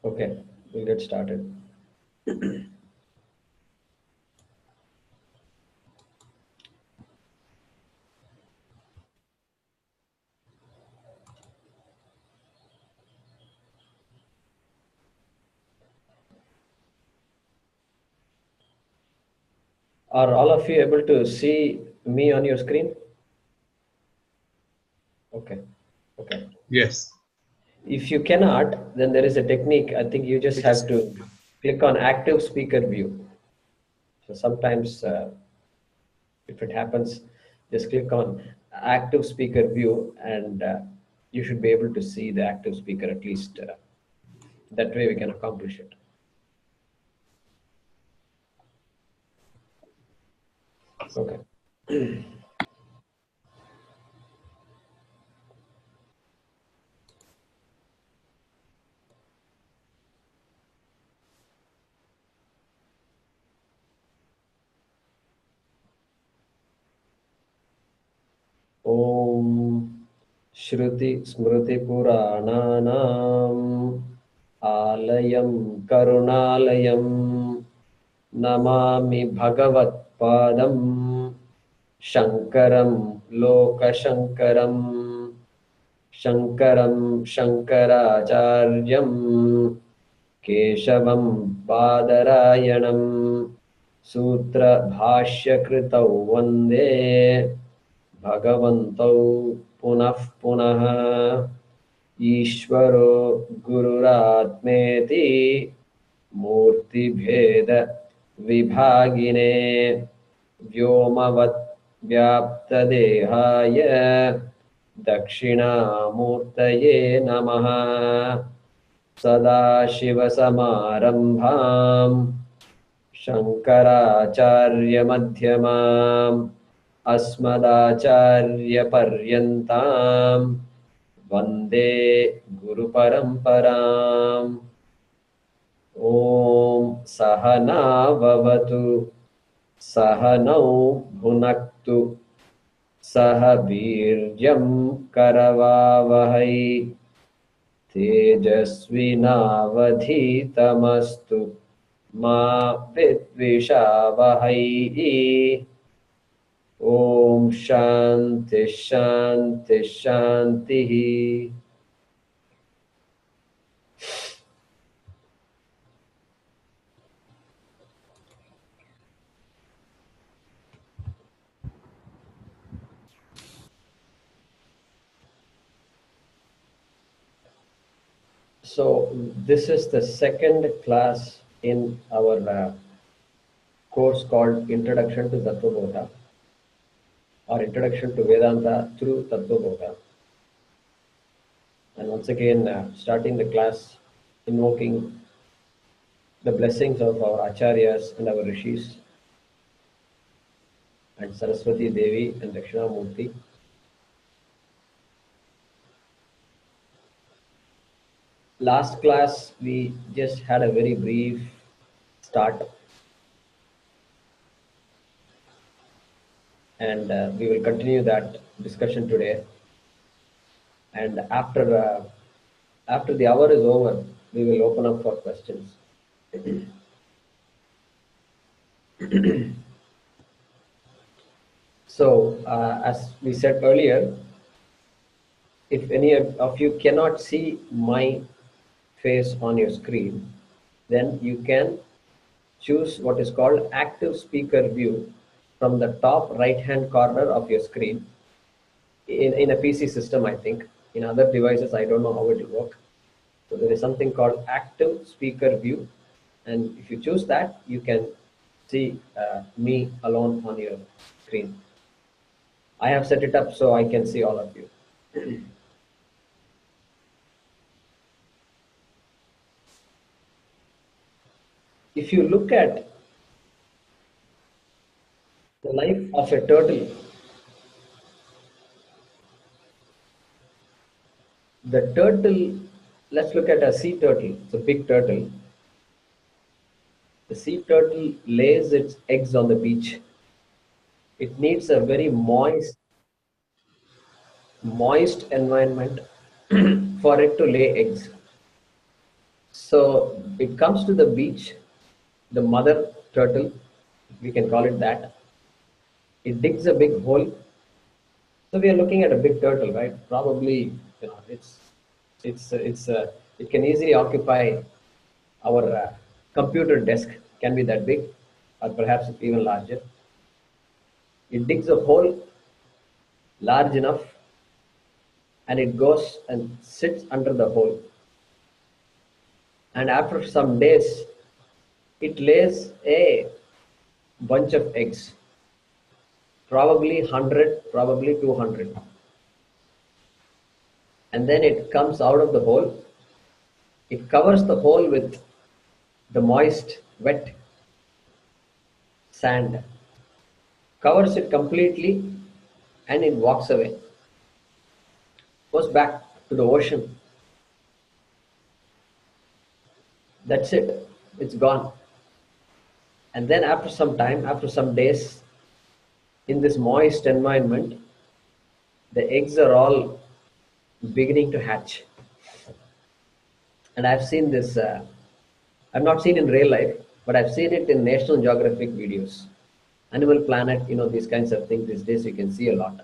Okay, we'll get started. Are all of you able to see me on your screen? Okay, okay. Yes. If you cannot, then there is a technique. I think you just have to click on active speaker view. So sometimes if it happens, just click on active speaker view and you should be able to see the active speaker at least. That way we can accomplish it. Okay. ॐ श्रुतिस्मृतिपुराणानाम् आलयं करुणालयं नमामि भगवत्पादं शङ्करं लोकशङ्करं शङ्करं शङ्कराचार्यं केशवं बादरायणं सूत्रभाष्यकृतौ वन्दे भगवन्तौ पुनः पुनः ईश्वरो गुरुरात्मेति मूर्तिभेद विभागिने व्योमवत् व्याप्तदेहाय दक्षिणामूर्तये नमः सदाशिवसमारम्भाम् शङ्कराचार्यमध्यमाम् अस्मदाचार्यपर्यन्ताम् वन्दे गुरुपरम्पराम् ॐ सहना भवतु सहनौ भुनक्तु सह वीर्यं करवावहै तेजस्विनावधीतमस्तु मा विद्विषावहै ॐ शान्ति शान्ति शान्तिः. So this is the second class in our course called Introduction to Tattvabodha or Introduction to Vedanta through Tattvabodha. And once again, starting the class invoking the blessings of our Acharyas and our Rishis and Saraswati Devi and Dakshinamurti. Last class, we just had a very brief start and we will continue that discussion today. And after the hour is over, we will open up for questions. So, as we said earlier, if any of you cannot see my face on your screen, then you can choose what is called active speaker view from the top right hand corner of your screen in a PC system, I think. In other devices, I don't know how it will work. So there is something called active speaker view, and if you choose that, you can see me alone on your screen. I have set it up so I can see all of you. If you look at the life of a turtle, the turtle, let's look at a sea turtle. It's a big turtle. The sea turtle lays its eggs on the beach. It needs a very moist environment for it to lay eggs. So it comes to the beach, the mother turtle, we can call it that. It digs a big hole. So we are looking at a big turtle, right? Probably, it can easily occupy our computer desk. Can be that big, or perhaps even larger. It digs a hole large enough, and it goes and sits under the hole. And after some days, it lays a bunch of eggs, probably 100, probably 200. And then it comes out of the hole. It covers the hole with the moist, wet sand, covers it completely, and it walks away, goes back to the ocean. That's it, it's gone. And then after some time, after some days, in this moist environment, the eggs are all beginning to hatch. And I've seen this, I've not seen in real life, but I've seen it in National Geographic videos. Animal Planet, these kinds of things these days you can see a lot.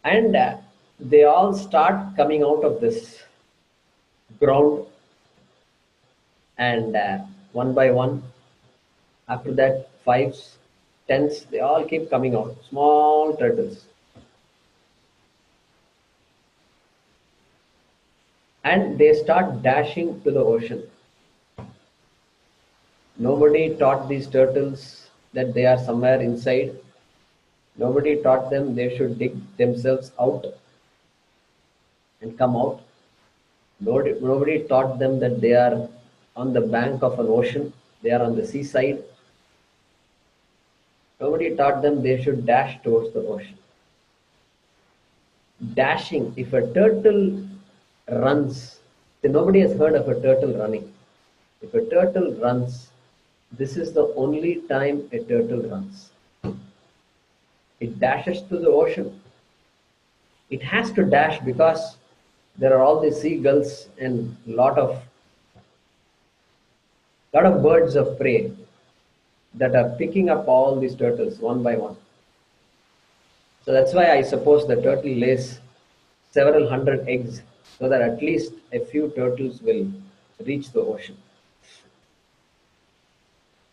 And they all start coming out of this ground, and one by one, after that, fives, tens, they all keep coming out, small turtles. And they start dashing to the ocean. Nobody taught these turtles that they are somewhere inside. Nobody taught them they should dig themselves out and come out. Nobody taught them that they are on the bank of an ocean, they are on the seaside. Nobody taught them they should dash towards the ocean. Dashing, if a turtle runs, see, nobody has heard of a turtle running. If a turtle runs, this is the only time a turtle runs. It dashes to the ocean. It has to dash because there are all these seagulls and lot of birds of prey that are picking up all these turtles one by one. So that's why I suppose the turtle lays several hundred eggs so that at least a few turtles will reach the ocean.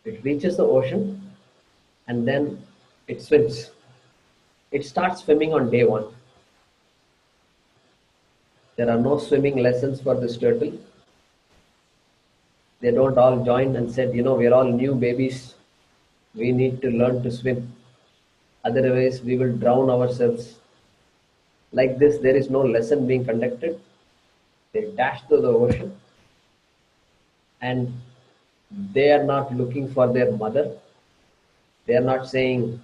It reaches the ocean and then it swims. It starts swimming on day one. There are no swimming lessons for this turtle. They don't all join and said, we're all new babies. We need to learn to swim. Otherwise, we will drown ourselves. Like this, there is no lesson being conducted. They dash to the ocean and they are not looking for their mother. They are not saying,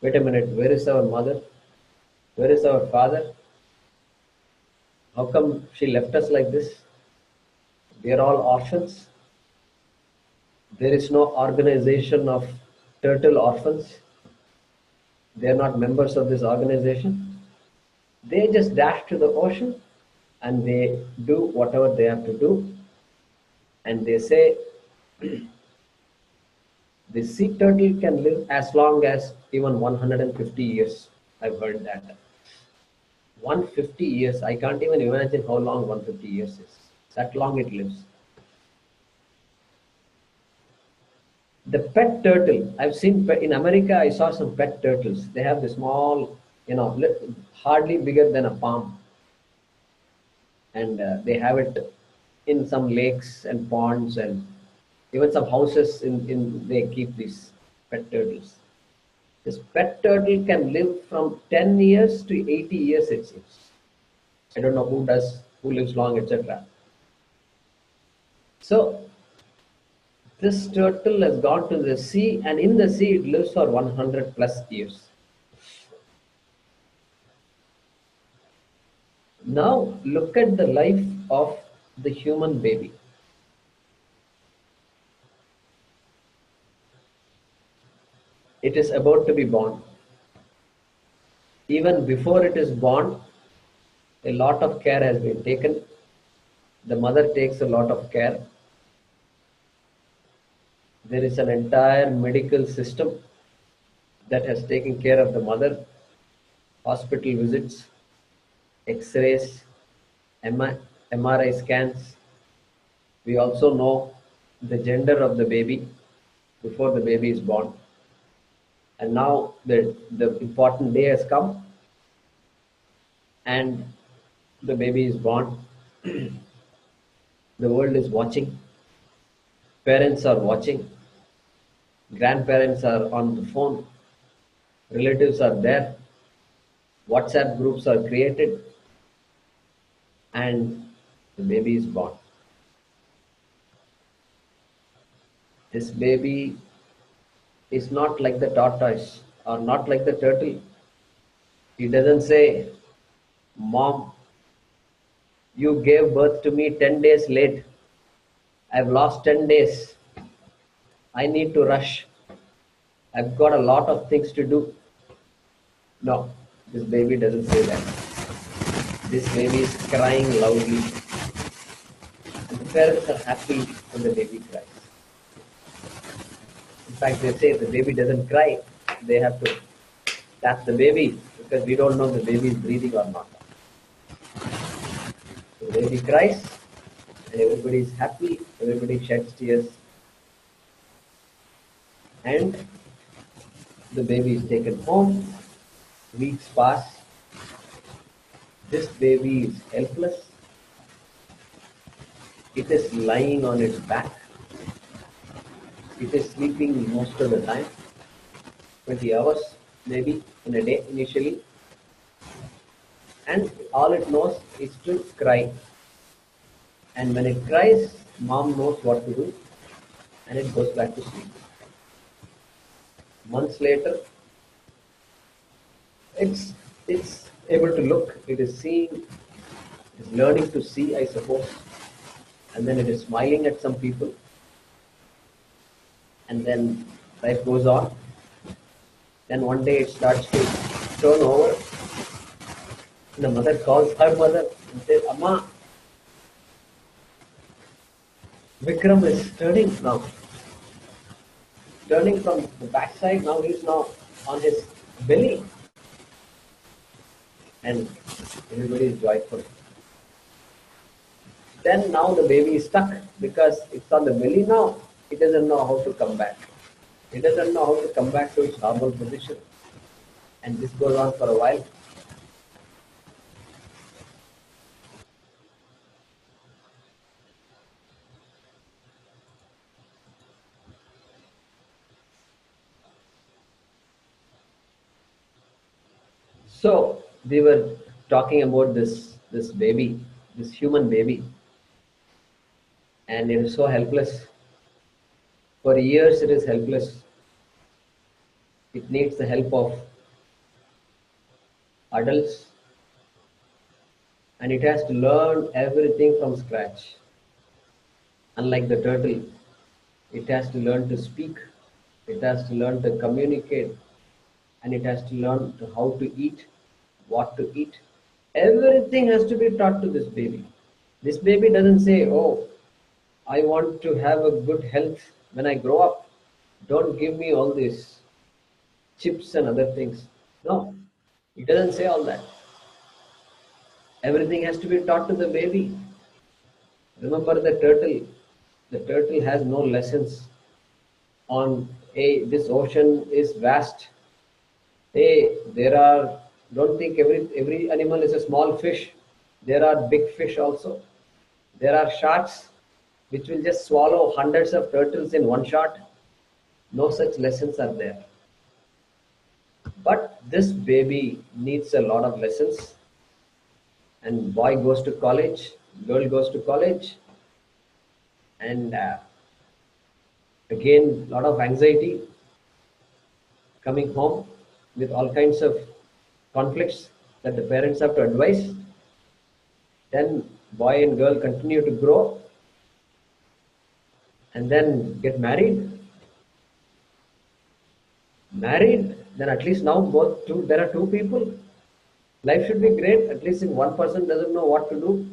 wait a minute, where is our mother? Where is our father? How come she left us like this? We are all orphans. There is no organization of turtle orphans. They are not members of this organization. They just dash to the ocean and they do whatever they have to do. And they say the sea turtle can live as long as even 150 years. I've heard that. 150 years, I can't even imagine how long 150 years is. That long it lives. The pet turtle, I've seen in America, I saw some pet turtles. They have the small, hardly bigger than a palm. And they have it in some lakes and ponds and even some houses they keep these pet turtles. This pet turtle can live from 10 years to 80 years, it seems. I don't know who lives long, etc. So this turtle has gone to the sea, and in the sea it lives for 100 plus years. Now look at the life of the human baby. It is about to be born. Even before it is born, a lot of care has been taken. The mother takes a lot of care. There is an entire medical system that has taken care of the mother, hospital visits, x-rays, MRI scans. We also know the gender of the baby before the baby is born. And now the important day has come and the baby is born. The world is watching. Parents are watching. Grandparents are on the phone. Relatives are there. WhatsApp groups are created and the baby is born. This baby is not like the tortoise or not like the turtle. He doesn't say, Mom, you gave birth to me 10 days late. I've lost 10 days. I need to rush. I've got a lot of things to do. No, this baby doesn't say that. This baby is crying loudly. And the parents are happy when the baby cries. In fact, they say if the baby doesn't cry, they have to tap the baby because we don't know the baby is breathing or not. So the baby cries and everybody is happy, everybody sheds tears, and the baby is taken home. Weeks pass. This baby is helpless. It is lying on its back. It is sleeping most of the time, 20 hours maybe in a day initially, and all it knows is to cry. And when it cries, mom knows what to do and it goes back to sleep. Months later, it's able to look, it is seeing, it is learning to see, I suppose, and then it is smiling at some people, and then life goes on. Then one day it starts to turn over. The mother calls her mother and says, Amma, Vikram is turning now. Turning from the backside, now he's now on his belly. And everybody is joyful. Then now the baby is stuck because it's on the belly now. It doesn't know how to come back. It doesn't know how to come back to its normal position. And this goes on for a while. So we were talking about this baby, this human baby, and it is so helpless. For years it is helpless. It needs the help of adults and it has to learn everything from scratch. Unlike the turtle, it has to learn to speak, it has to learn to communicate, and it has to learn to how to eat, what to eat. Everything has to be taught to this baby. This baby doesn't say, oh, I want to have a good health when I grow up. Don't give me all these chips and other things. No, it doesn't say all that. Everything has to be taught to the baby. Remember the turtle. The turtle has no lessons on, hey, this ocean is vast. Hey, there are, don't think every animal is a small fish. There are big fish also. There are sharks which will just swallow hundreds of turtles in one shot. No such lessons are there. But this baby needs a lot of lessons. And boy goes to college, girl goes to college, and again, a lot of anxiety coming home with all kinds of conflicts that the parents have to advise. Then boy and girl continue to grow and then get married. Married, then at least now both two, there are two people. Life should be great. At least if one person doesn't know what to do,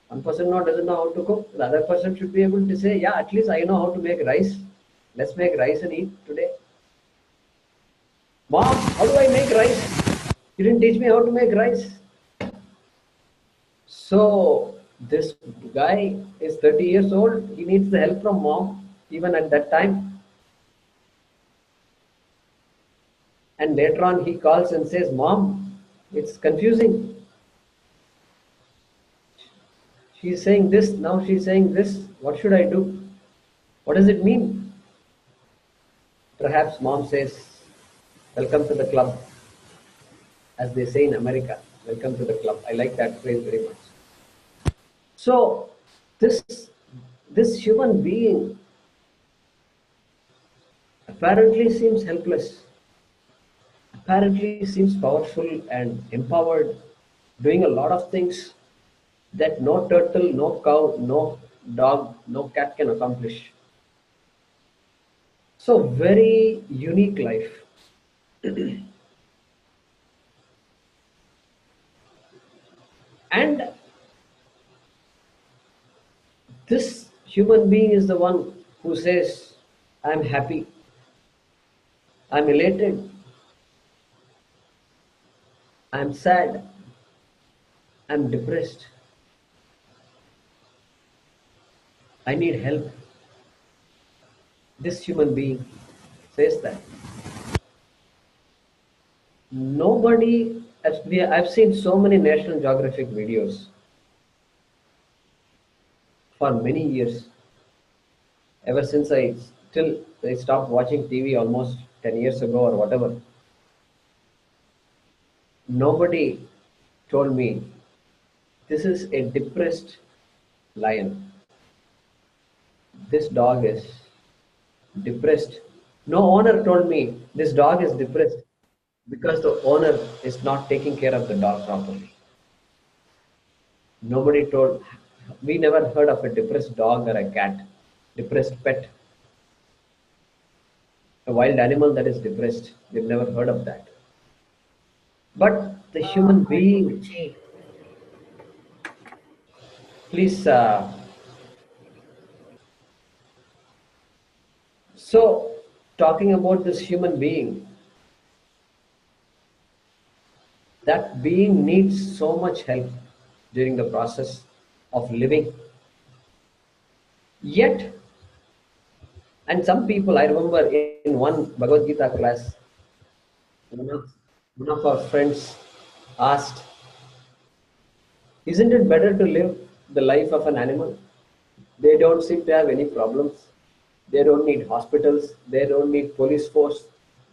One person now doesn't know how to cook. The other person should be able to say, yeah, at least I know how to make rice. Let's make rice and eat today. Mom, how do I make rice? You didn't teach me how to make rice. So this guy is 30 years old. He needs the help from mom, even at that time. And later on, he calls and says, Mom, it's confusing. She's saying this, now she's saying this. What should I do? What does it mean? Perhaps mom says, Welcome to the club, as they say in America. Welcome to the club. I like that phrase very much. So, this, this human being apparently seems helpless, apparently seems powerful and empowered, doing a lot of things that no turtle, no cow, no dog, no cat can accomplish. So, very unique life. And this human being is the one who says, I'm happy, I'm elated, I'm sad, I'm depressed, I need help. This human being says that. Nobody, I've seen so many National Geographic videos for many years, ever since I stopped watching TV almost 10 years ago or whatever. Nobody told me this is a depressed lion. This dog is depressed. No owner told me this dog is depressed because the owner is not taking care of the dog properly. Nobody told, we never heard of a depressed dog or a cat, depressed pet, a wild animal that is depressed. We've never heard of that. But the human being, please, so talking about this human being, that being needs so much help during the process of living. Yet, and some people, I remember in one Bhagavad Gita class, one of, one of our friends asked, isn't it better to live the life of an animal? They don't seem to have any problems. They don't need hospitals. They don't need police force.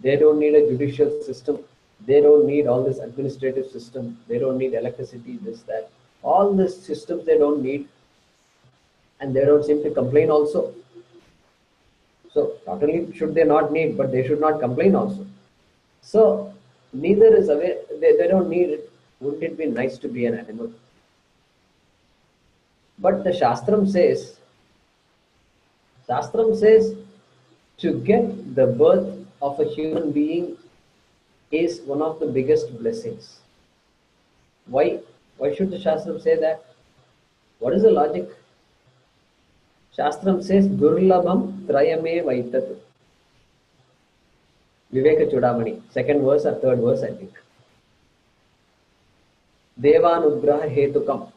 They don't need a judicial system. They don't need all this administrative system. They don't need electricity, this, that. All these systems they don't need, and they don't seem to complain also. So not only should they not need, but they should not complain also. So neither is aware. They don't need it. Wouldn't it be nice to be an animal? But the Shastram says to get the birth of a human being is one of the biggest blessings. Why? Why should the Shastram say that? What is the logic? Shastram says Durlabham Trayame Vaitat. Viveka Chudamani, second verse or third verse, I think. Devanugraha Hetukam.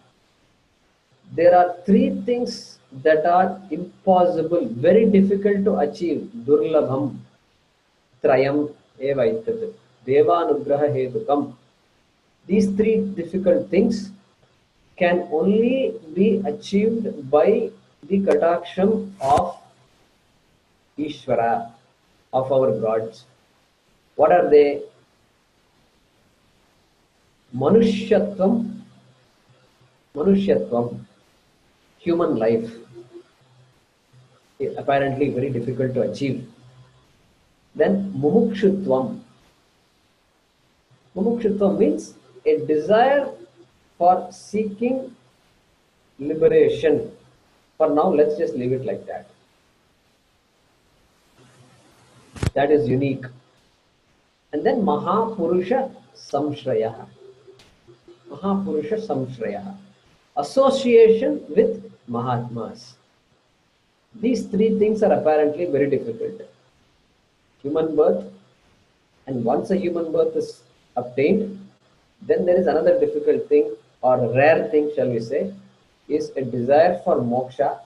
There are three things that are impossible, very difficult to achieve. Durlabham Trayam Evaitat. Devanugraha Hetukam. These three difficult things can only be achieved by the kataksham of Ishvara, of our gods. What are they? Manushyatvam, Manushyatvam, human life, apparently very difficult to achieve. Then Mumukshutvam. Mumukshutvam means a desire for seeking liberation. For now, let's just leave it like that. That is unique. And then Mahapurusha Samshraya. Mahapurusha Samshraya. association with Mahatmas. These three things are apparently very difficult. Human birth, and once a human birth is obtained, then there is another difficult thing or a rare thing, shall we say, is a desire for moksha.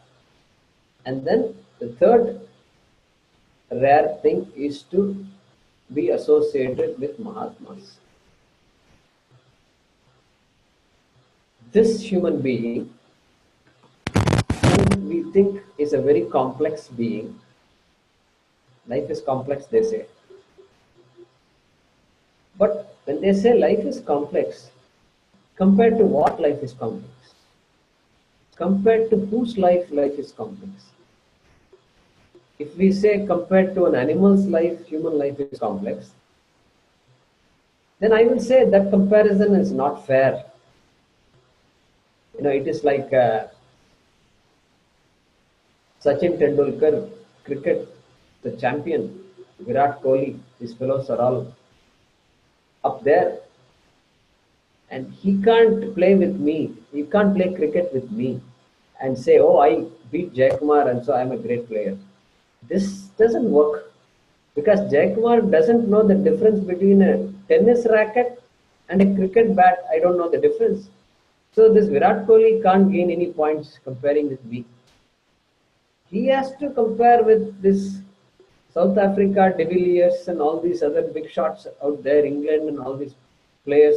And then the third rare thing is to be associated with Mahatmas. This human being, whom we think is a very complex being, life is complex, they say. But when they say life is complex, compared to what life is complex? Compared to whose life is complex? If we say compared to an animal's life, human life is complex, then I will say that comparison is not fair. It is like Sachin Tendulkar, cricket, the champion, Virat Kohli, these fellows are all up there, and he can't play with me. He can't play cricket with me and say, "Oh, I beat Jaykumar, and so I'm a great player." This doesn't work because Jaykumar doesn't know the difference between a tennis racket and a cricket bat. I don't know the difference. So this Virat Kohli can't gain any points comparing with me. He has to compare with this South Africa, De Villiers, and all these other big shots out there, England, and all these players,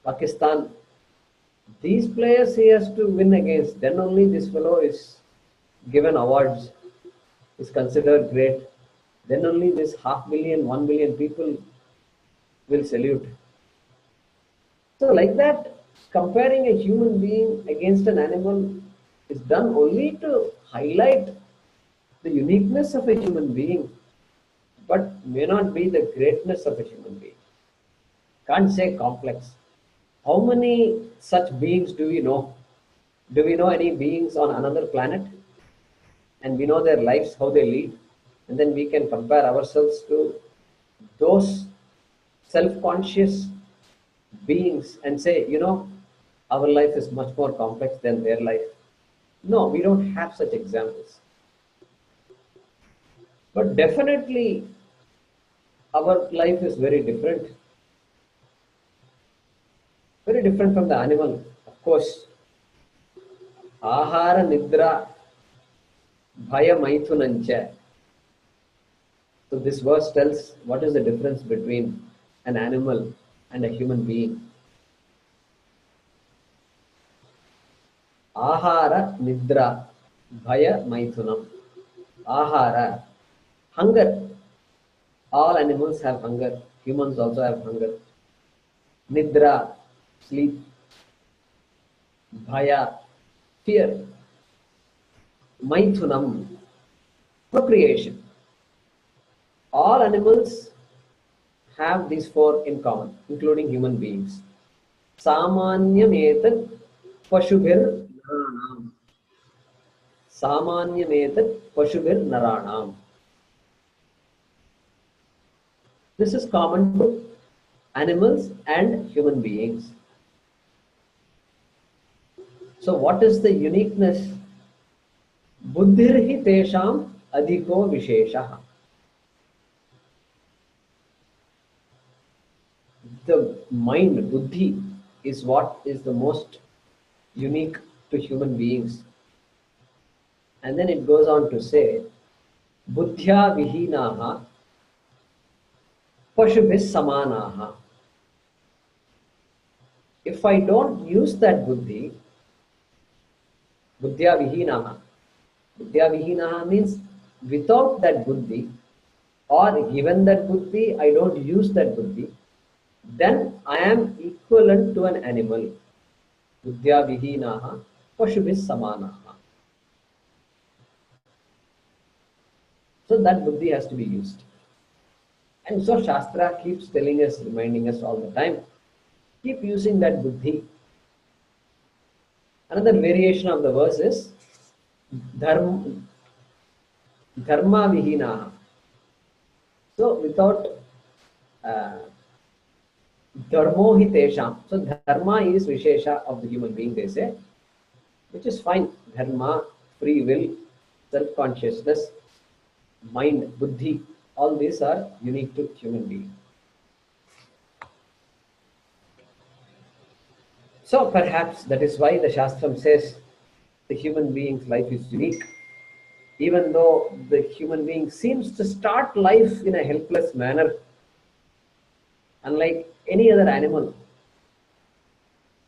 Pakistan. These players he has to win against. Then only this fellow is given awards, is considered great. Then only this 500,000, 1 million people will salute. So, like that, comparing a human being against an animal is done only to highlight the uniqueness of a human being, but may not be the greatness of a human being. Can't say complex. How many such beings do we know? Do we know any beings on another planet? And we know their lives, how they lead. And then we can compare ourselves to those self conscious beings and say, our life is much more complex than their life. No, we don't have such examples. But definitely, our life is very different from the animal. Of course, ahara nidra bhaya maithunancha. So this verse tells what is the difference between an animal and a human being. Ahara nidra bhaya maithunam. Ahara, hunger. All animals have hunger. Humans also have hunger. Nidra, sleep. Bhaya, fear. Maithunam, procreation. All animals have these four in common, including human beings. Samanyam etat pashubhir naranam. Samanyam etat pashubhir naranam. This is common to animals and human beings. So what is the uniqueness? Buddhirhi tesham adhiko visheshaha. The mind, buddhi, is what is the most unique to human beings. And then it goes on to say, buddhya vihinaha pashubhis samanaha. If I don't use that buddhi, buddhya vihinaha. Buddhya vihinaha means without that buddhi, or given that buddhi, I don't use that buddhi, then I am equivalent to an animal. Buddhya vihinaha pashubhis samanaha. So that buddhi has to be used. And so Shastra keeps telling us, reminding us all the time, keep using that buddhi. Another variation of the verse is dharma vihinaha. So without Dharmo hi tesham. So dharma is vishesha of the human being, they say, which is fine. Dharma, free will, self-consciousness, mind, buddhi, all these are unique to human being. So perhaps that is why the Shastram says the human being's life is unique, even though the human being seems to start life in a helpless manner, unlike any other animal.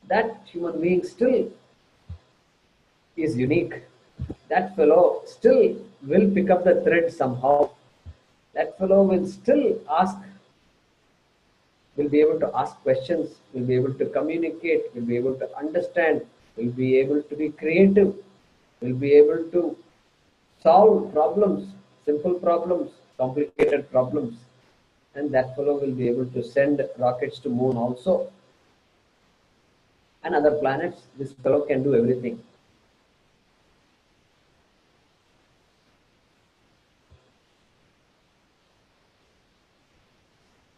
That human being still is unique. That fellow still will pick up the thread somehow. That fellow will still ask, will be able to ask questions, will be able to communicate, will be able to understand, will be able to be creative, will be able to solve problems, simple problems, complicated problems. And that fellow will be able to send rockets to moon also and other planets. This fellow can do everything.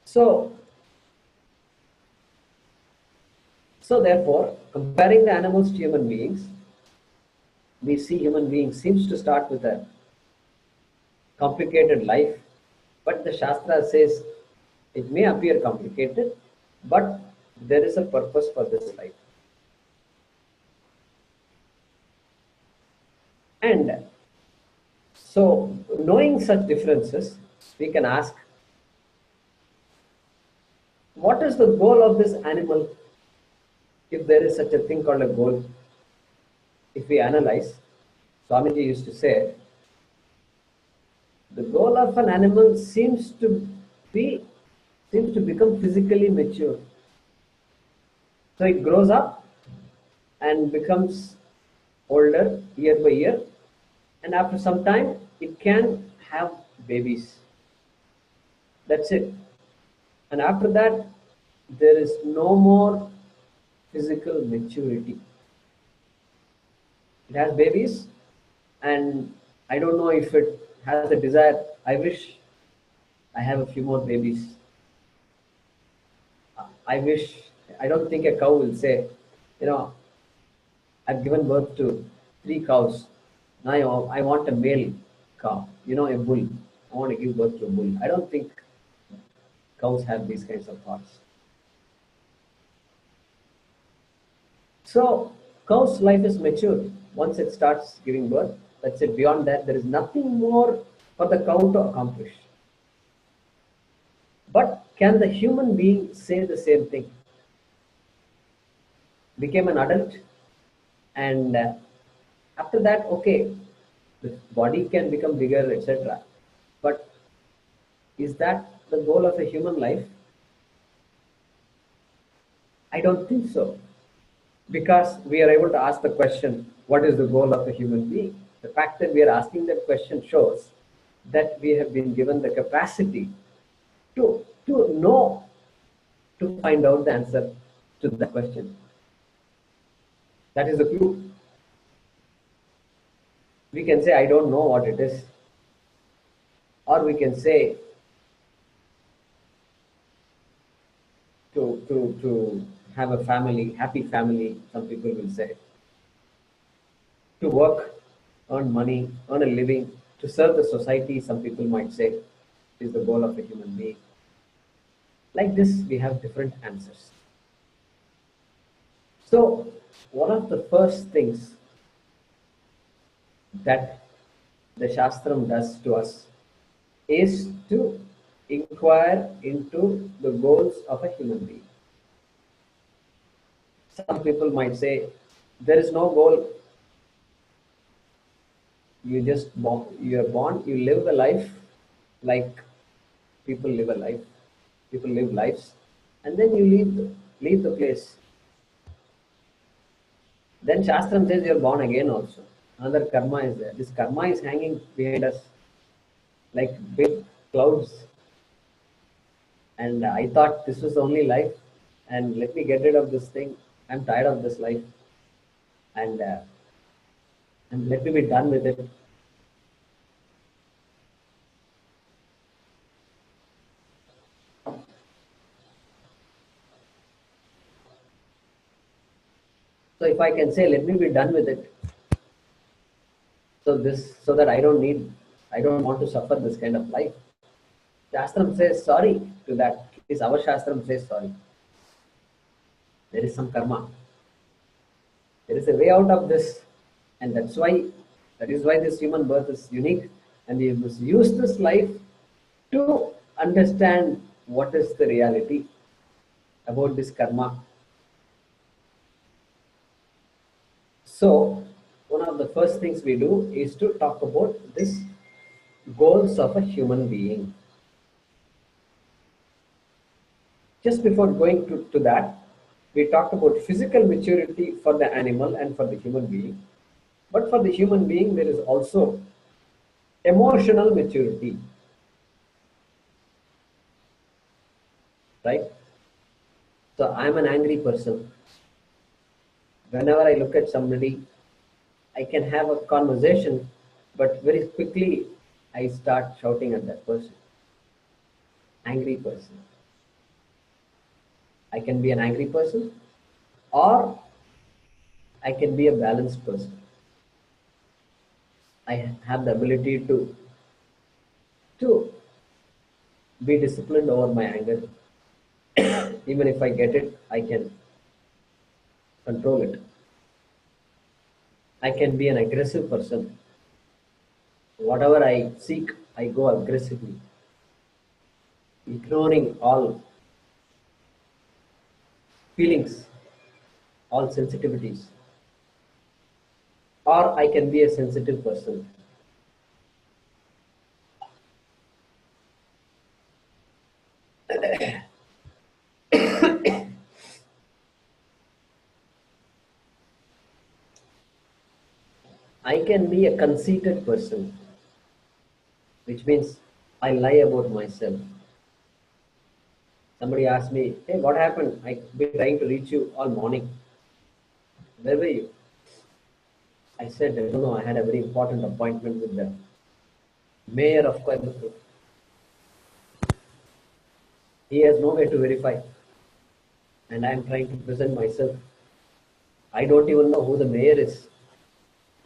So, so therefore, comparing the animals to human beings, we see human beings seems to start with a complicated life, but the Shastra says it may appear complicated, but there is a purpose for this life. And so, knowing such differences, we can ask, what is the goal of this animal? If there is such a thing called a goal, if we analyze, Swamiji used to say, the goal of an animal be seems to become physically mature. So it grows up and becomes older year by year, and after some time it can have babies. That's it. And after that, there is no more physical maturity. It has babies, and I don't know if it has a desire. I wish I have a few more babies. I wish, I don't think a cow will say, you know, I've given birth to 3 cows. Now I want a male cow, a bull. I want to give birth to a bull. I don't think cows have these kinds of thoughts. So, cow's life is mature. Once it starts giving birth, that's it. Beyond that, there is nothing more for the cow to accomplish. But can the human being say the same thing? Became an adult, and after that, okay, the body can become bigger, etc. But is that the goal of a human life? I don't think so. Because we are able to ask the question, what is the goal of a human being? The fact that we are asking that question shows that we have been given the capacity to know, to find out the answer to that question. That is the clue. We can say, I don't know what it is. Or we can say, to have a family, happy family, some people will say, to work, earn money, earn a living, to serve the society, some people might say, is the goal of a human being. Like this, we have different answers. So, one of the first things that the Shastram does to us is to inquire into the goals of a human being. Some people might say, there is no goal. You are born, you live the life like people live a life. People live lives, and then you leave the place. Then Shastram says you're born again also. Another karma is there. This karma is hanging behind us like big clouds. And I thought this was the only life. And let me get rid of this thing. I'm tired of this life. And let me be done with it. So if I can say, let me be done with it, so that I don't want to suffer this kind of life. Shastram says sorry to that. At least our Shastram says sorry. There is some karma. There is a way out of this, and that is why this human birth is unique, and we must use this life to understand what is the reality about this karma. So, one of the first things we do is to talk about this goals of a human being. Just before going to that, we talked about physical maturity for the animal and for the human being. But for the human being, there is also emotional maturity, right? So I'm an angry person. Whenever I look at somebody, I can have a conversation, but very quickly I start shouting at that person. Angry person. I can be an angry person, or I can be a balanced person. I have the ability to be disciplined over my anger. Even if I get it, I can control it. I can be an aggressive person. Whatever I seek, I go aggressively, ignoring all feelings, all sensitivities. Or I can be a sensitive person. I can be a conceited person, which means I lie about myself. Somebody asked me, hey, what happened? I've been trying to reach you all morning. Where were you? I said, I don't know, I had a very important appointment with the mayor of Coimbatore. He has no way to verify, and I am trying to present myself. I don't even know who the mayor is,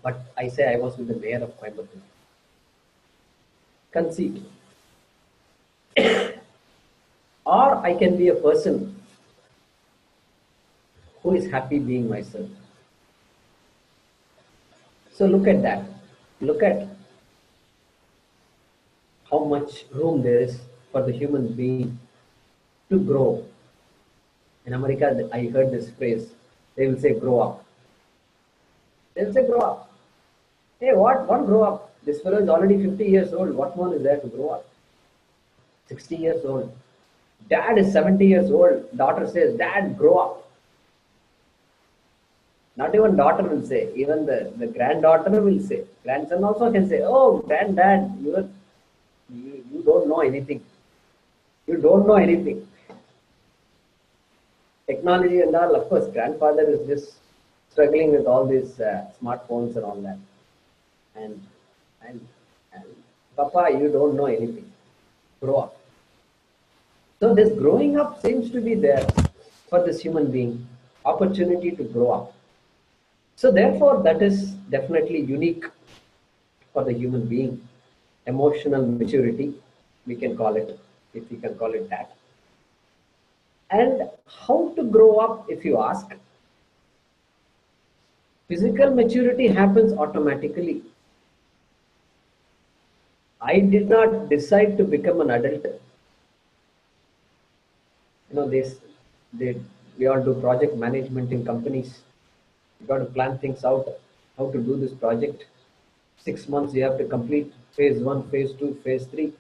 but I say I was with the mayor of Coimbatore. Conceit. Or I can be a person who is happy being myself. So look at that. Look at how much room there is for the human being to grow. In America, I heard this phrase. They will say, grow up. They'll say, grow up. Hey, what grow up? This fellow is already 50 years old. What more is there to grow up? 60 years old. Dad is 70 years old. Daughter says, Dad, grow up. Not even daughter will say. Even the granddaughter will say. Grandson also can say, oh, granddad, you don't know anything. You don't know anything. Technology and all, of course, grandfather is just struggling with all these smartphones and all that. And, and, and Papa, you don't know anything. Grow up. So this growing up seems to be there for this human being, opportunity to grow up. So therefore, that is definitely unique for the human being. Emotional maturity, we can call it, if we can call it that. And how to grow up, if you ask, physical maturity happens automatically. I did not decide to become an adult. This, we all do project management in companies. You got to plan things out, how to do this project. 6 months you have to complete phase 1, phase 2, phase 3.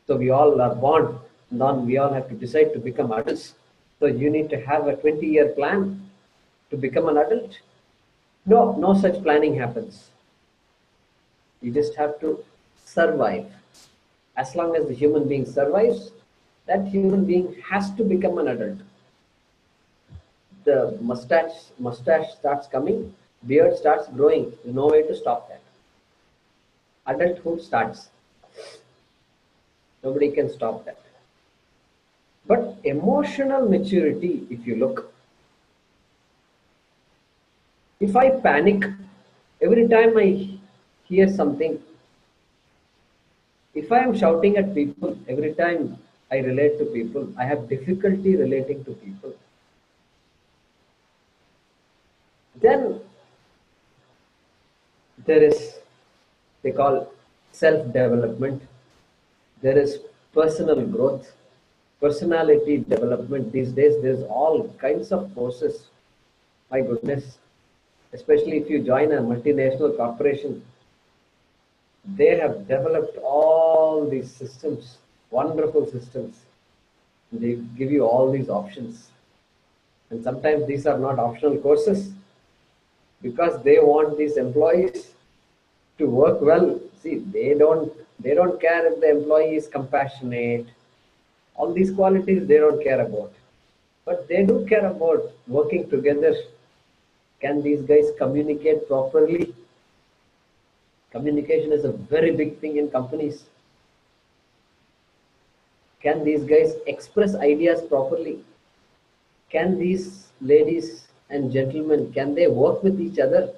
So we all are born, and then we all have to decide to become adults. So you need to have a 20-year plan to become an adult. No such planning happens. You just have to survive. As long as the human being survives, that human being has to become an adult. The mustache starts coming, beard starts growing. There's no way to stop that. Adulthood starts. Nobody can stop that. But emotional maturity, if you look, If I panic every time I hear something, if I am shouting at people every time I relate to people, I have difficulty relating to people. Then there is, they call self development, there is personal growth, personality development. These days, there's all kinds of courses. My goodness, especially if you join a multinational corporation, they have developed all these systems, wonderful systems. They give you all these options. And sometimes these are not optional courses because they want these employees to work well. See, they don't care if the employee is compassionate. All these qualities they don't care about. But they do care about working together. Can these guys communicate properly? Communication is a very big thing in companies. Can these guys express ideas properly? Can these ladies and gentlemen, can they work with each other?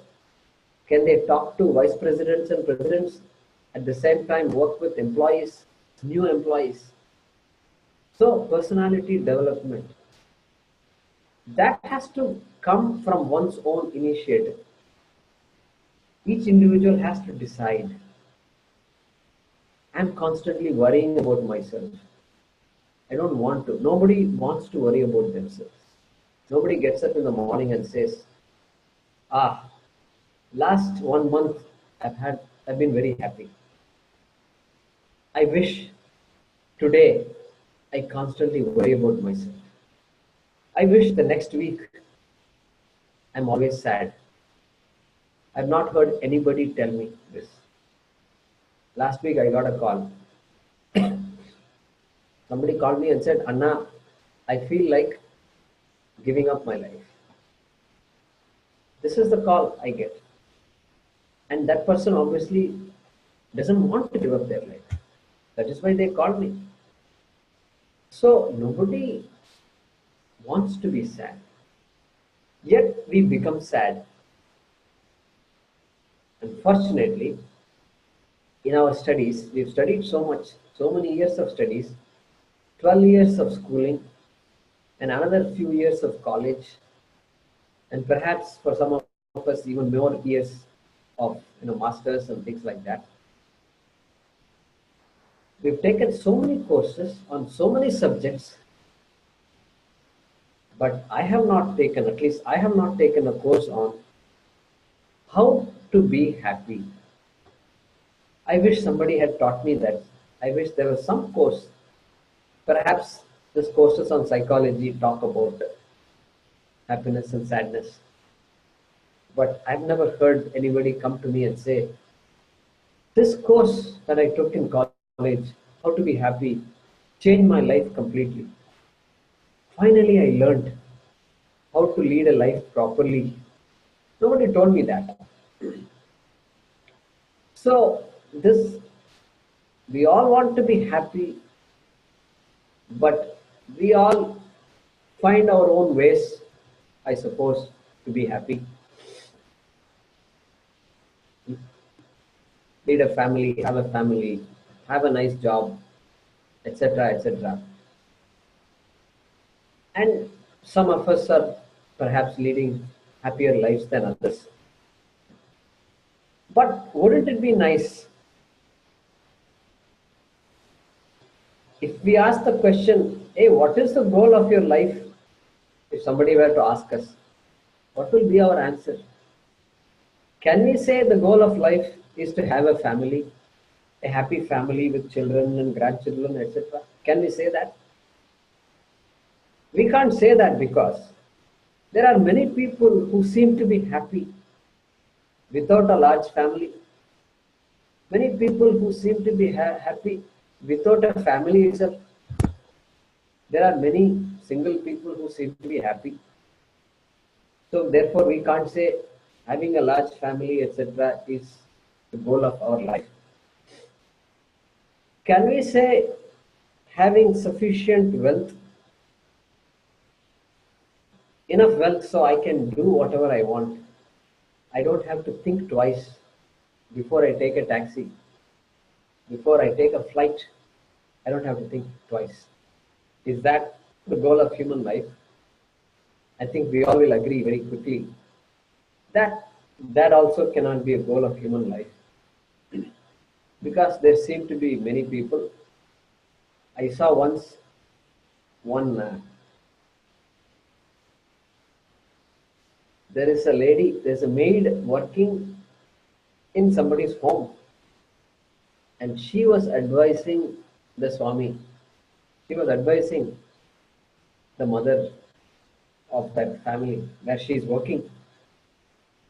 Can they talk to vice presidents and presidents at the same time work with employees, new employees? So personality development, that has to come from one's own initiative. Each individual has to decide. I'm constantly worrying about myself. I don't want to. Nobody wants to worry about themselves. Nobody gets up in the morning and says, ah, last 1 month I've been very happy. I wish today I constantly worry about myself. I wish the next week I'm always sad. I've not heard anybody tell me this. Last week I got a call. Somebody called me and said, Anna, I feel like giving up my life. This is the call I get. And that person obviously doesn't want to give up their life. That is why they called me. So nobody wants to be sad. Yet we become sad. Unfortunately, in our studies, we've studied so much, so many years of studies, 12 years of schooling, and another few years of college, and perhaps for some of us even more years of masters and things like that. We've taken so many courses on so many subjects, but I have not taken, at least I have not taken a course on how to be happy. I wish somebody had taught me that. I wish there was some course. Perhaps these courses on psychology talk about happiness and sadness. But I've never heard anybody come to me and say, this course that I took in college, how to be happy, changed my life completely. Finally, I learned how to lead a life properly. Nobody told me that. So, this, we all want to be happy, but we all find our own ways, I suppose, to be happy. Lead a family, have a nice job, etc., etc. And some of us are perhaps leading happier lives than others. But wouldn't it be nice if we ask the question, hey, what is the goal of your life? If somebody were to ask us, what will be our answer? Can we say the goal of life is to have a family, a happy family with children and grandchildren, etc.? Can we say that? We can't say that because there are many people who seem to be happy without a large family. Many people who seem to be happy without a family itself. There are many single people who seem to be happy. So therefore, we can't say having a large family, etc., is the goal of our life. Can we say having sufficient wealth, enough wealth so I can do whatever I want? I don't have to think twice before I take a taxi, before I take a flight. I don't have to think twice. Is that the goal of human life? I think we all will agree very quickly that that also cannot be a goal of human life, because there seem to be many people. I saw once one there is a lady, there's a maid working in somebody's home, and she was advising the Swami. She was advising the mother of that family where she is working.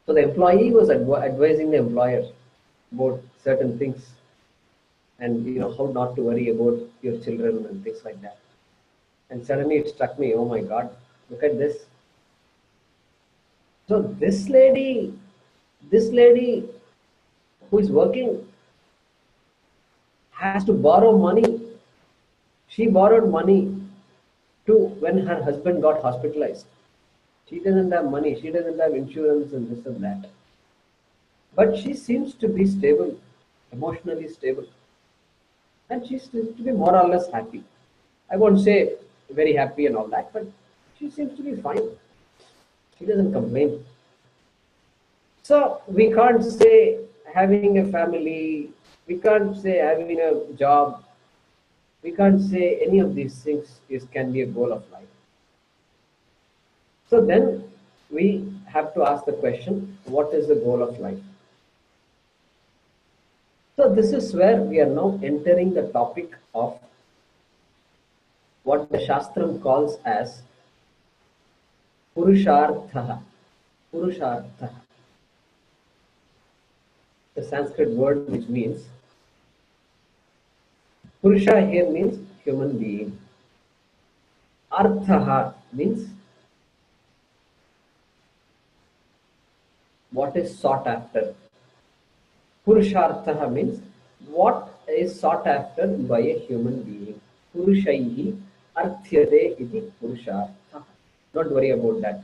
So the employee was advising the employer about certain things, and how not to worry about your children and things like that. And suddenly it struck me, oh my God, look at this. So this lady who is working has to borrow money. She borrowed money to when her husband got hospitalized. She doesn't have money. She doesn't have insurance and this and that. But she seems to be stable, emotionally stable, and she seems to be more or less happy. I won't say very happy and all that, but she seems to be fine. She doesn't complain. So we can't say having a family, we can't say having a job, we can't say any of these things can be a goal of life. So then we have to ask the question, what is the goal of life? So this is where we are now entering the topic of what the Shastram calls as Purushartha. Purushartha, the Sanskrit word which means Purusha here means human being. Artha means what is sought after. Purushartha means what is sought after by a human being. Purushaihi arthyate iti purushartha. Don't worry about that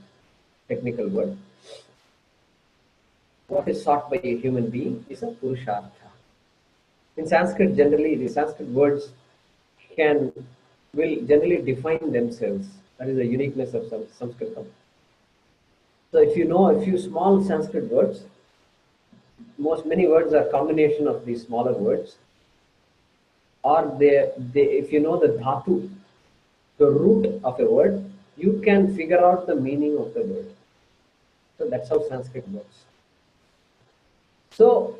technical word. What is sought by a human being is a purushartha. In Sanskrit, generally, the Sanskrit words can will generally define themselves. That is the uniqueness of Sanskrit. So if you know a few small Sanskrit words, many words are combination of these smaller words, or if you know the dhatu, the root of a word, you can figure out the meaning of the word. So that's how Sanskrit works. So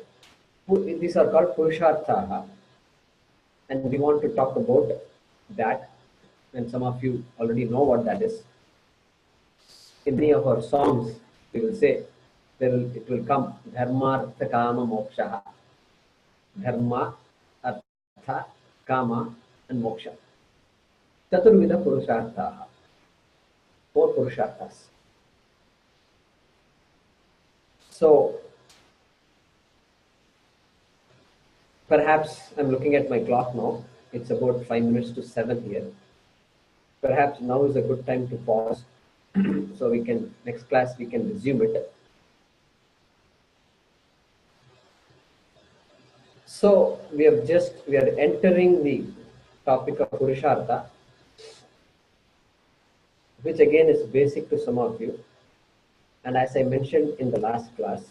these are called purushartha, and we want to talk about that. And some of you already know what that is. In many of our songs, we will say it will come dharma, artha, kama, moksha. Dharma, artha, kama, and moksha. Chaturvida purushartha. Four purusharthas. So perhaps I'm looking at my clock now. It's about 5 minutes to 7 here. Perhaps now is a good time to pause. So next class we can resume it. So we are entering the topic of Purushartha, which again is basic to some of you. And as I mentioned in the last class,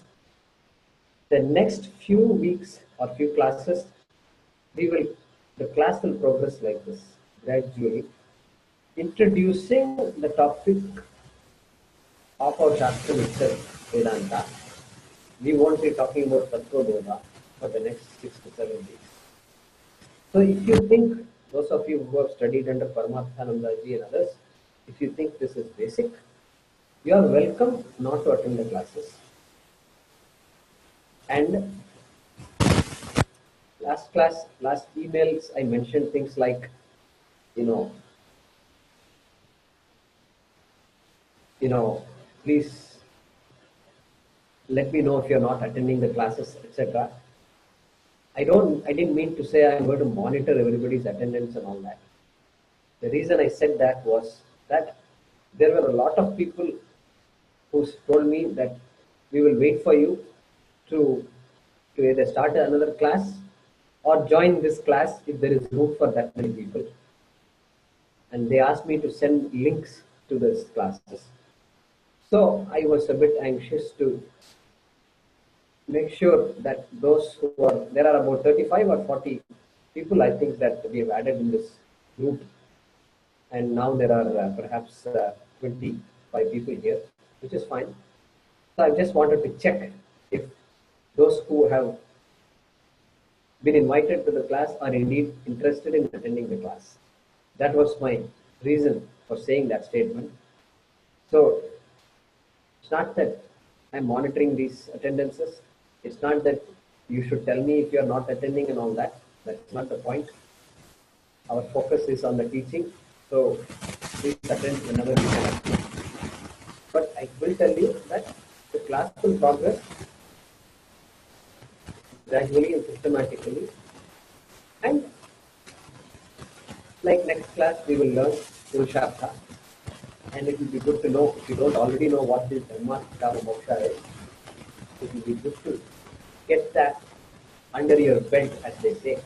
the next few weeks or few classes, the class will progress like this, gradually, introducing the topic of our chapter itself, Vedanta. We won't be talking about Tattvabodha for the next 6 to 7 weeks. So if you think, those of you who have studied under Paramarthanandaji and others, if you think this is basic, you are welcome not to attend the classes. And last emails, I mentioned things like, please let me know if you're not attending the classes, etc. I didn't mean to say I'm going to monitor everybody's attendance and all that. The reason I said that was that there were a lot of people who told me that we will wait for you to either start another class or join this class if there is room for that many people. And they asked me to send links to these classes. So I was a bit anxious to make sure that those who are, there are about 35 or 40 people I think that we have added in this group, and now there are perhaps 25 people here, which is fine. So I just wanted to check if those who have been invited to the class are indeed interested in attending the class. That was my reason for saying that statement. So it's not that I'm monitoring these attendances. It's not that you should tell me if you're not attending and all that. That's not the point. Our focus is on the teaching. So please attend whenever you can. But I will tell you that the class will progress gradually and systematically. And like next class, we will learn Purushartha. And it will be good to know, if you don't already know what this Dhamma Dhamma Moksha is, it will be good to get that under your belt, as they say,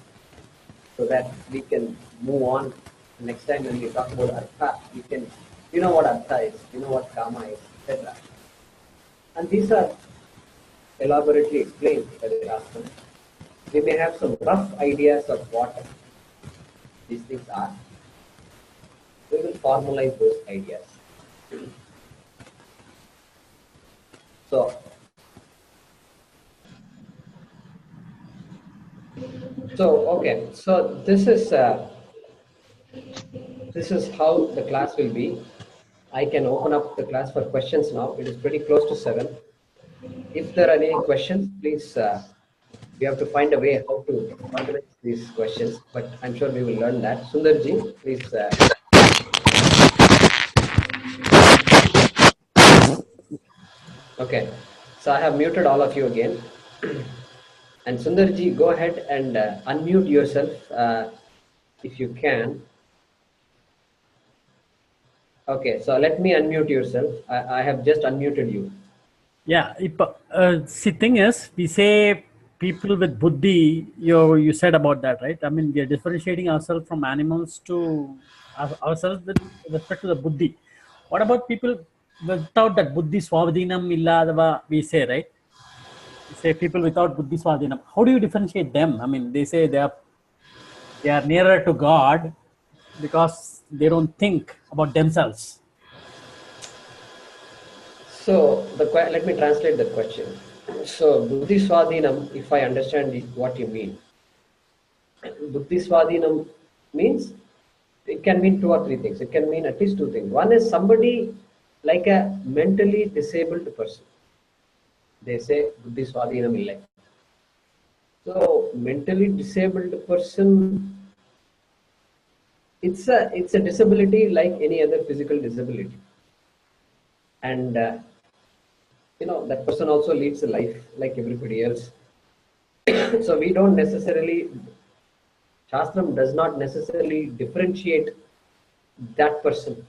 so that we can move on. Next time when we talk about Artha, you know what Artha is, you know what Kama is, etc. And these are elaborately explained by the Shastra. We may have some rough ideas of what these things are. We will formalize those ideas. So, okay. So this is how the class will be. I can open up the class for questions now. It is pretty close to 7. If there are any questions, please, we have to find a way how to organize these questions, but I'm sure we will learn that. Sundarji, please. Okay, so I have muted all of you again. And Sundarji, go ahead and unmute yourself if you can. Okay, so let me unmute yourself. I have just unmuted you. Yeah, see, thing is, we say people with buddhi. You said about that, right? I mean, we are differentiating ourselves from animals to ourselves with respect to the buddhi. What about people without that buddhi swavadinam illadava? We say, right? We say people without buddhi swavadinam. How do you differentiate them? I mean, they say they are nearer to God because they don't think about themselves. So let me translate the question. So Buddhi Swadhinam, if I understand what you mean, Buddhi Swadhinam means it can mean 2 or 3 things. It can mean at least 2 things. One is somebody like a mentally disabled person. They say Buddhi Swadhinam illai. So mentally disabled person, it's a disability like any other physical disability, and that person also leads a life like everybody else. So we don't necessarily, Shastram does not necessarily differentiate that person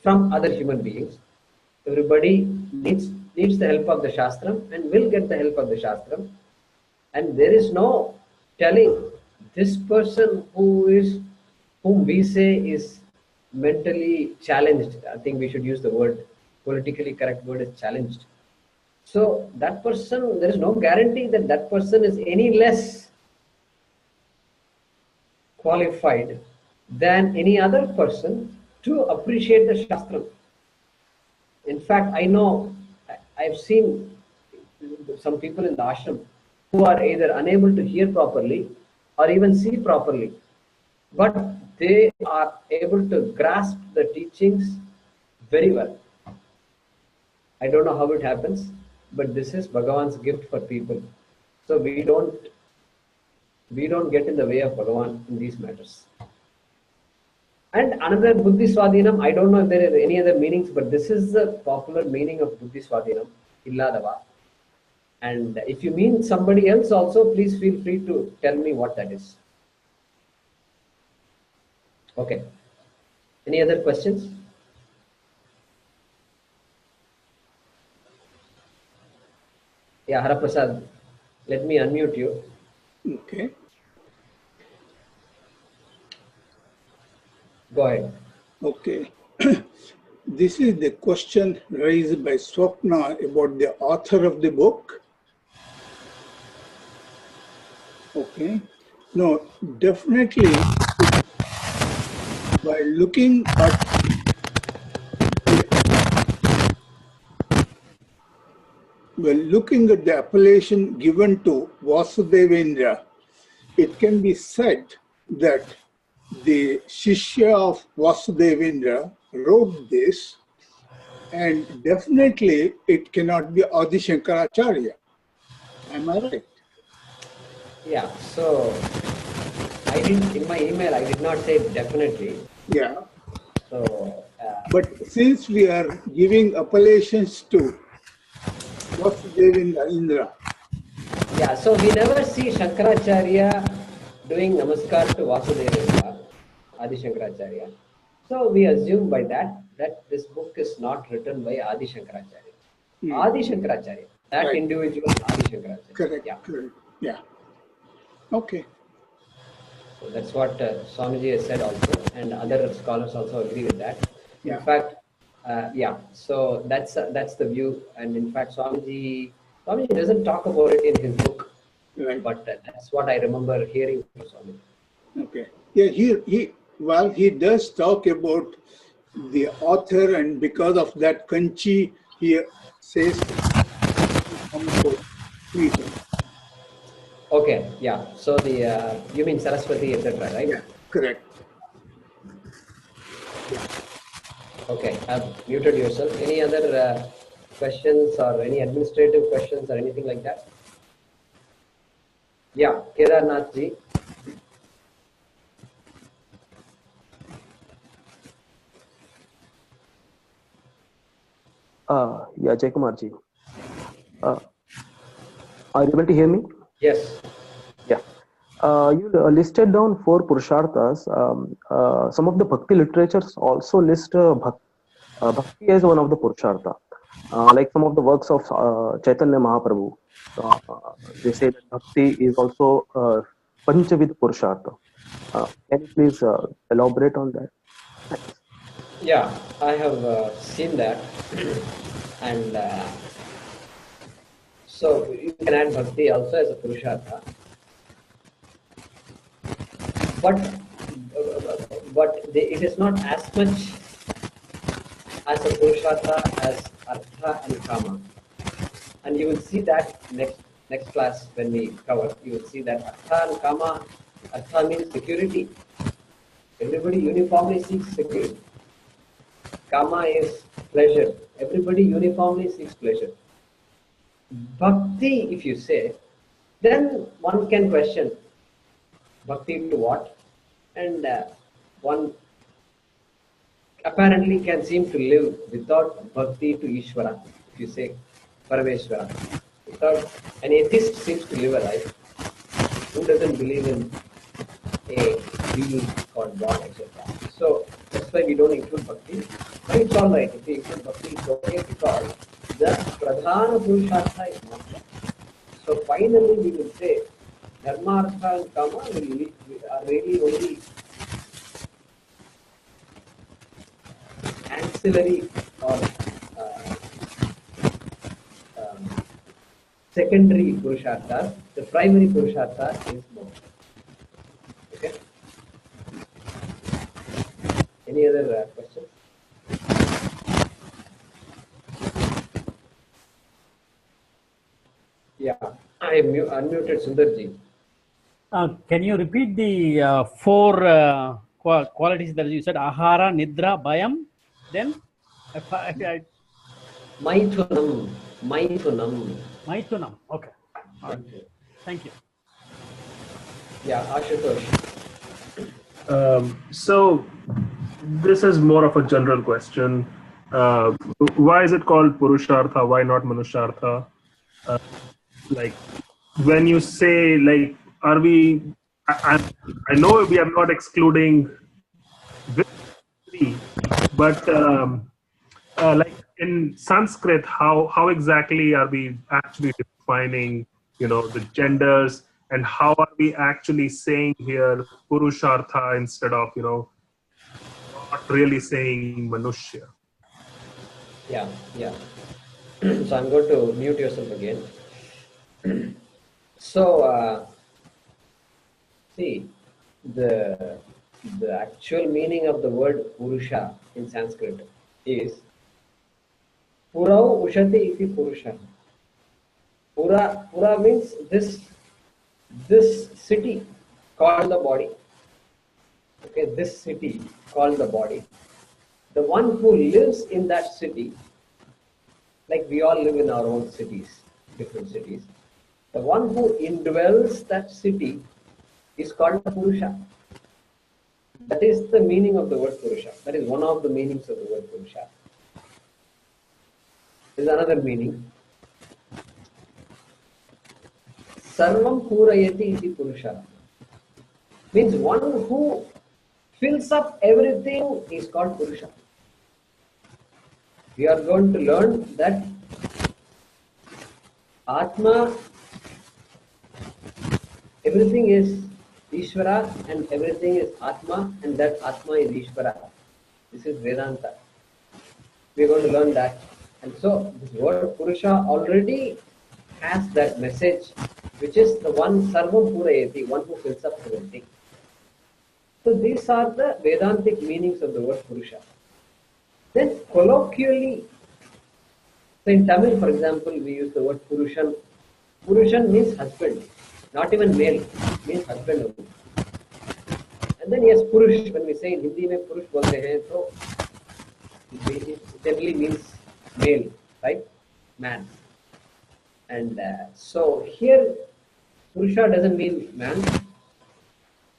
from other human beings. Everybody needs the help of the Shastram and will get the help of the Shastram. And there is no telling this person whom we say is mentally challenged. I think we should use the word, politically correct word is challenged. So that person, there is no guarantee that that person is any less qualified than any other person to appreciate the Shastra. In fact, I've seen some people in the ashram who are either unable to hear properly or even see properly, but they are able to grasp the teachings very well. I don't know how it happens, but this is Bhagavan's gift for people. So we don't get in the way of Bhagavan in these matters. And another Buddhi Swadhinam, I don't know if there are any other meanings, but this is the popular meaning of Buddhi Swadhinam, Illadava. And if you mean somebody else also, please feel free to tell me what that is. Okay. Any other questions? Yeah, Haraprasad, let me unmute you. Okay. Go ahead. Okay. This is the question raised by Swapna about the author of the book. Okay. No, definitely by looking at the appellation given to Vasudevendra, it can be said that the Shishya of Vasudevendra wrote this, and definitely it cannot be Adi Shankaracharya. Am I right? Yeah, so I didn't, in my email, I did not say definitely. Yeah. So, But since we are giving appellations to Vasudevendra Indra, yeah, so we never see Shankaracharya doing namaskar to Vasudevendra, Adi Shankaracharya. So we assume by that this book is not written by Adi Shankaracharya. Adi Shankaracharya, that right? individual Adi Shankaracharya. Correct, Yeah. correct. Yeah. Okay. So that's what Swamiji has said also, and other scholars also agree with that. In Yeah. fact, yeah. So that's the view, and in fact, Swamiji doesn't talk about it in his book, Right. but that's what I remember hearing from Swamiji. Okay. Yeah. He does talk about the author, and because of that, Kanchi, he says come about treating. Okay, yeah. So the you mean Saraswati, etc., right? Yeah. Correct. Okay, I've muted yourself. Any other questions or any administrative questions or anything like that? Yeah, Kedarnath ji. Yeah, Jaykumar ji. Are you able to hear me? Yes. Yeah. You listed down 4 Purusharthas. Some of the Bhakti literatures also list Bhakti as one of the Purushartha. Like some of the works of Chaitanya Mahaprabhu. They say that Bhakti is also Panchavid Purushartha. Can you please elaborate on that? Thanks. Yeah, I have seen that, and so you can add bhakti also as a purushartha, but it is not as much as a purushartha as artha and kama, and you will see that next class when we cover. You will see that artha and kama. Artha means security. Everybody uniformly seeks security. Kama is pleasure. Everybody uniformly seeks pleasure. Bhakti, if you say, then one can question bhakti to what? And one apparently can seem to live without bhakti to Ishvara, if you say Parameshvara. Without an atheist seems to live a life who doesn't believe in a being called God, etc. So that's why we don't include bhakti. But it's all right. If we include bhakti, it's okay because the pradhana purushartha is not there. So finally, we will say dharma, artha, and kama are really only ancillary or uh, um, secondary purusharthas. The primary purushartha is moksha. Okay. Any other questions? Yeah, I unmuted Sundarji. Can you repeat the 4 qualities that you said? Ahara, Nidra, Bhayam, then? Maithunam. Maithunam. Maithunam. Okay. All right. Thank you. Yeah, Ashutosh. So this is more of a general question. Why is it called Purushartha? Why not Manushartha? Like when you say like, are we? I know we are not excluding three, but like in Sanskrit, how exactly are we actually defining, the genders, and how are we actually saying here Purushartha instead of, not really saying Manushya? Yeah, yeah. So I'm going to mute yourself again. So see, the the actual meaning of the word Purusha in Sanskrit is Purau Ushati iti Purusha. Pura means this city called the body. Okay, this city called the body. The one who lives in that city, like we all live in our own cities, different cities. The one who indwells that city is called Purusha. That is the meaning of the word Purusha. That is one of the meanings of the word Purusha. There is another meaning. Sarvam Purayati iti Purusha. Means one who fills up everything is called Purusha. We are going to learn that Atma, everything is Ishvara and everything is Atma and that Atma is Ishvara. This is Vedanta. We are going to learn that. And so this word Purusha already has that message, which is the one Sarvam Purayati, one who fills up everything. So these are the Vedantic meanings of the word Purusha. Then colloquially, so in Tamil, for example, we use the word Purushan. Purushan means husband, not even male, means husband only. And then yes, Purush, when we say in Hindi, mein Purush bolte hain, so it generally means male, right? Man. And so here, Purusha doesn't mean man,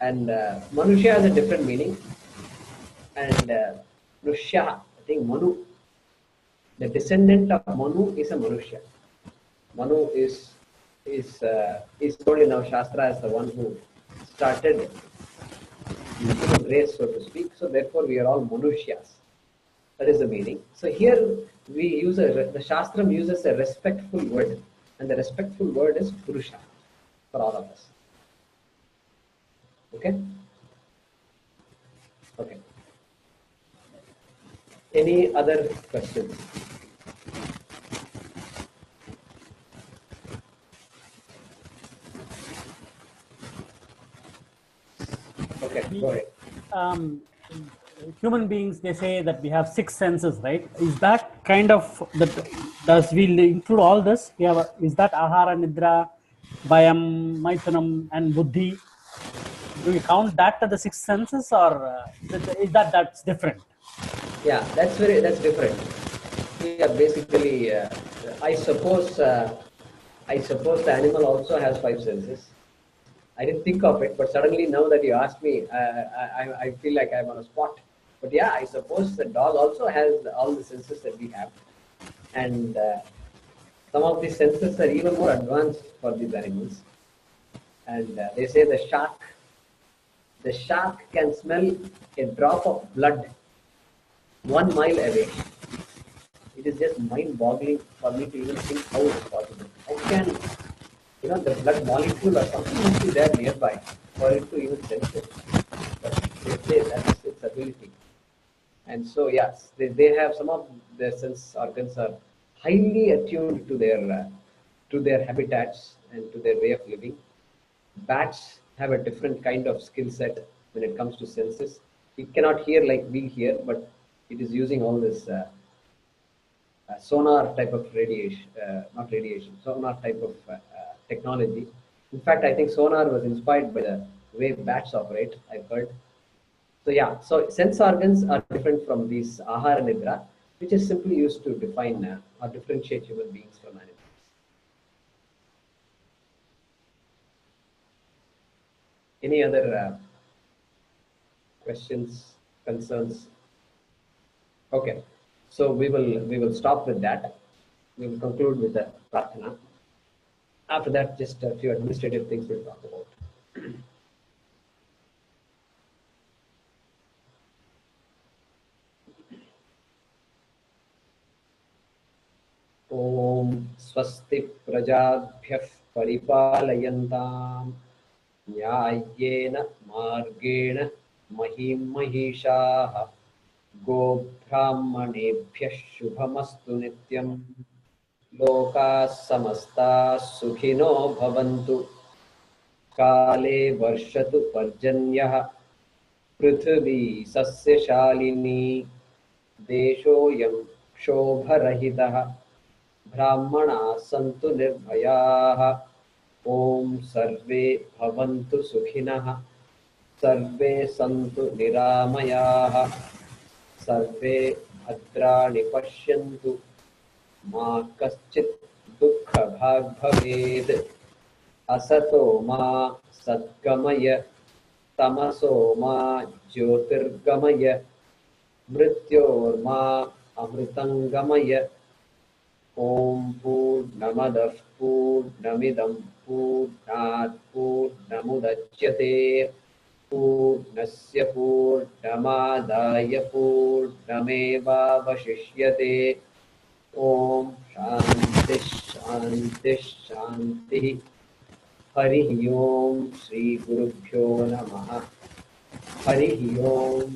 and Manusha has a different meaning. And Nushya, I think Manu, the descendant of Manu is a Manusha. Manu is told in our Shastra as the one who started the human race, so to speak. So therefore, we are all Manushyas. That is the meaning. So here we use the Shastram uses a respectful word, and the respectful word is Purusha for all of us. Okay. Okay. Any other questions? Okay, go ahead. um, human beings, they say that we have six senses, right? Is that kind of that? Does we include all this? We have is that ahara, nidra, vayam, maitunam, and buddhi? Do we count that to the six senses, or is that's different? Yeah, that's different. Yeah, basically, I suppose I suppose the animal also has five senses. I didn't think of it, but suddenly now that you asked me, I feel like I'm on a spot. But yeah, I suppose the dog also has all the senses that we have, and some of these senses are even more advanced for these animals. And they say the shark can smell a drop of blood 1 mile away. It is just mind-boggling for me to even think how it's possible. How can the blood molecule or something must be there nearby for it to even sense it? But they say that's its ability. And so yes, they have some of their sense organs are highly attuned to their habitats and to their way of living. Bats have a different kind of skill set when it comes to senses. It cannot hear like we hear, but it is using all this sonar type of radiation, not radiation, sonar type of technology. In fact, I think sonar was inspired by the way bats operate, I've heard. So yeah, so sense organs are different from these ahara nidra, which is simply used to define or differentiate human beings from animals. Any other questions, concerns? Okay, so we will stop with that. We will conclude with the prarthana. After that, just a few administrative things we'll talk about. Om स्वस्ति प्रजाभ्यः परिपालयन्ताम् न्याय्येन मार्गेण महीं महिषाः गोब्राह्मणेभ्यः शुभमस्तु नित्यम् लोकाः समस्ताः सुखिनो भवन्तु काले वर्षतु पर्जन्यः पृथिवी सस्यशालिनी देशोऽयं क्षोभरहितः ब्राह्मणाः सन्तु निर्भयाः ॐ सर्वे भवन्तु सुखिनः सर्वे सन्तु निरामयाः सर्वे भद्राणि पश्यन्तु मा कश्चित् दुःखभाग् भवेत् असतो मा सद्गमय तमसो मा ज्योतिर्गमय मृत्योर्मा अमृतङ्गमय ॐ पूर्णमदः पूर्णमिदं पूर्णात् पूर्णमुदच्यते पूर्णस्य पूर्णमादाय पूर्णमेवावशिष्यते ॐ शान्तिः शान्तिः शान्तिः हरिः ओम श्री गुरुभ्यो नमः हरिः ओम।